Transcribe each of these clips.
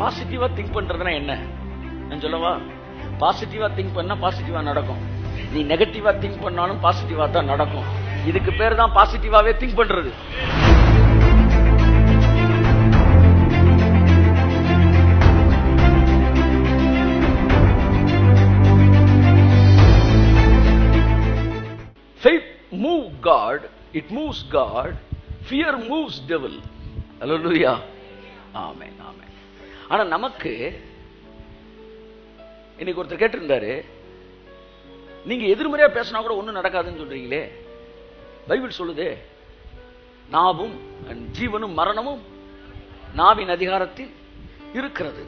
பாசிட்டிவா திங்க் பண்றதுனா என்ன நான் சொல்லவா? பாசிட்டிவா திங்க் பண்ணா பாசிட்டிவா நடக்கும். நீ நெகட்டிவா திங்க் பண்ணாலும் பாசிட்டிவா தான் நடக்கும். இதுக்கு பேர் தான் பாசிட்டிவாவே திங்க் பண்றது. Faith moves God, it moves God. Fear moves devil. Hallelujah. Amen, amen. ஆனா நமக்கு இன்னைக்கு ஒருத்தர் கேட்டிருந்தாரு, நீங்க எதிர்மறையா பேசினா கூட ஒண்ணும் நடக்காதுன்னு சொல்றீங்களே, பைபிள் சொல்லுதே நாவும் ஜீவனும் மரணமும் நாவின் அதிகாரத்தில் இருக்கிறது.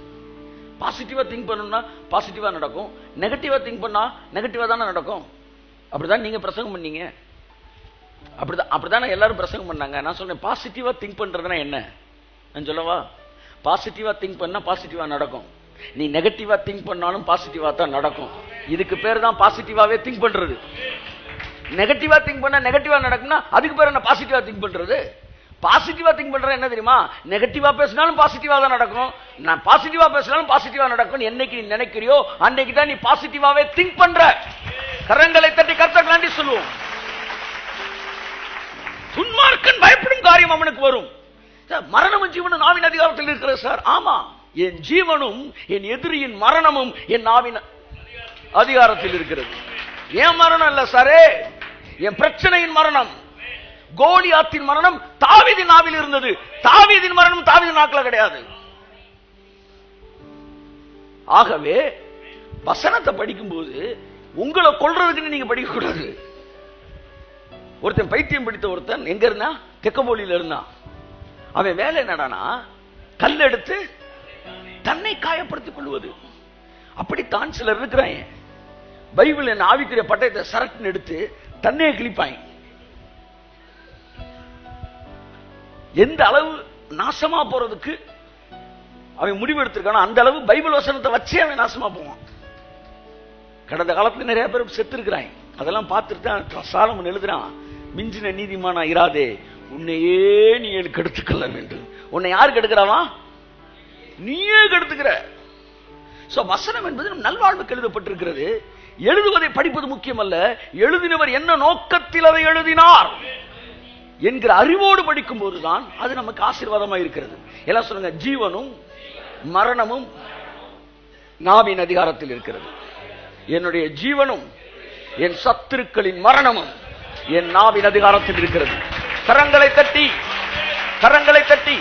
பாசிட்டிவா திங்க் பண்ணணும்னா பாசிட்டிவா நடக்கும், நெகட்டிவா திங்க் பண்ணா நெகட்டிவா தானே நடக்கும். அப்படிதான் நீங்க பிரசங்கம் பண்ணீங்க, அப்படிதானே எல்லாரும் பிரசங்கம் பண்ணாங்க. நான் சொன்னேன் பாசிட்டிவா திங்க் பண்றதுனா என்ன நான் சொல்லவா? பாசிட்டிவா திங்க் பண்ணா பாசிட்டிவா நடக்கும். நீ நெகட்டிவா திங்க் பண்ணாலும் பாசிட்டிவா தான் நடக்கும். இதுக்கு பேர் தான் பாசிட்டிவாவே திங்க் பண்றது. நெகட்டிவா திங்க் பண்ணா நெகட்டிவா நடக்கும்னா அதுக்கு பேர் என்ன பாசிட்டிவா திங்க் பண்றது? பாசிட்டிவா திங்க் பண்றது என்ன தெரியுமா? நெகட்டிவா பேசினாலும் பாசிட்டிவா தான் நடக்கும், நான் பாசிட்டிவா பேசினாலும் பாசிட்டிவா நடக்கும். என்னைக்கு நீ நினைக்கிறியோ அன்னைக்கு தான் நீ பாசிட்டிவாவே திங்க் பண்ற. கரங்களை தட்டி கர்த்தருக்கு நன்றி சொல்லுவோம். துன்மார்க்கன் பயப்படும் காரியம் அவனுக்கு வரும். மரணமும் ஜீவனும் நாவின் அதிகாரத்தில் இருக்கிறது சார். ஆமா, என் ஜீவனும் என் எதிரியின் மரணமும் என் நாவின் அதிகாரத்தில் இருக்கிறது. என் மரணம் இல்ல சாரே, என் பிரச்சனையின் மரணம். கோலியாத்தின் மரணம் தாவீதின் நாவில் இருந்தது, தாவீதின் மரணம் தாவீதின் நாக்குல கிடையாது. ஆகவே வசனத்தை படிக்கும் போது உங்களை கொல்றதுக்கு நீங்க படிக்க கூடாது. ஒருத்தன் பைத்தியம் பிடித்த ஒருத்தன் எங்க இருந்தா? தெக்கபோலியில இருந்தான். அவன் வேலை என்னடானா கல் எடுத்து தன்னை காயப்படுத்திக் கொள்வது. அப்படித்தான் சிலர் இருக்கிறாங்க. பைபிள் என்ன ஆவிக்குரிய பட்டயத்தை சரட்டுன்னு எடுத்து தன்னையே கிழிப்பாங்க. எந்த அளவு நாசமா போறதுக்கு அவன் முடிவு எடுத்திருக்கானோ அந்த அளவு பைபிள் வசனத்தை வச்சே அவன் நாசமா போவான். கடந்த காலத்துல நிறைய பேர் செத்து இருக்கிறாங்க. அதெல்லாம் பார்த்துட்டு தான் சாலமன் எழுதுறான், மிஞ்சின நீதிமானா இராதே, உன்னையே நீ கெடுத்துக்கொள்ள வேண்டும். உன்னை யாரு கெடுக்கிறாவா? நீயே கெடுத்துக்கிற. வசனம் என்பது நல்வாழ்வுக்கு எழுதப்பட்டிருக்கிறது. எழுதுவதை படிப்பது முக்கியம் அல்ல, எழுதினவர் என்ன நோக்கத்தில் அதை எழுதினார் என்கிற அறிவோடு படிக்கும் போதுதான் அது நமக்கு ஆசீர்வாதமாக இருக்கிறது. எல்லாம் சொல்லுங்க, ஜீவனும் மரணமும் நாவின் அதிகாரத்தில் இருக்கிறது. என்னுடைய ஜீவனும் என் சத்துருக்களின் மரணமும் என் நாவின் அதிகாரத்தில் இருக்கிறது. கரங்களை தட்டி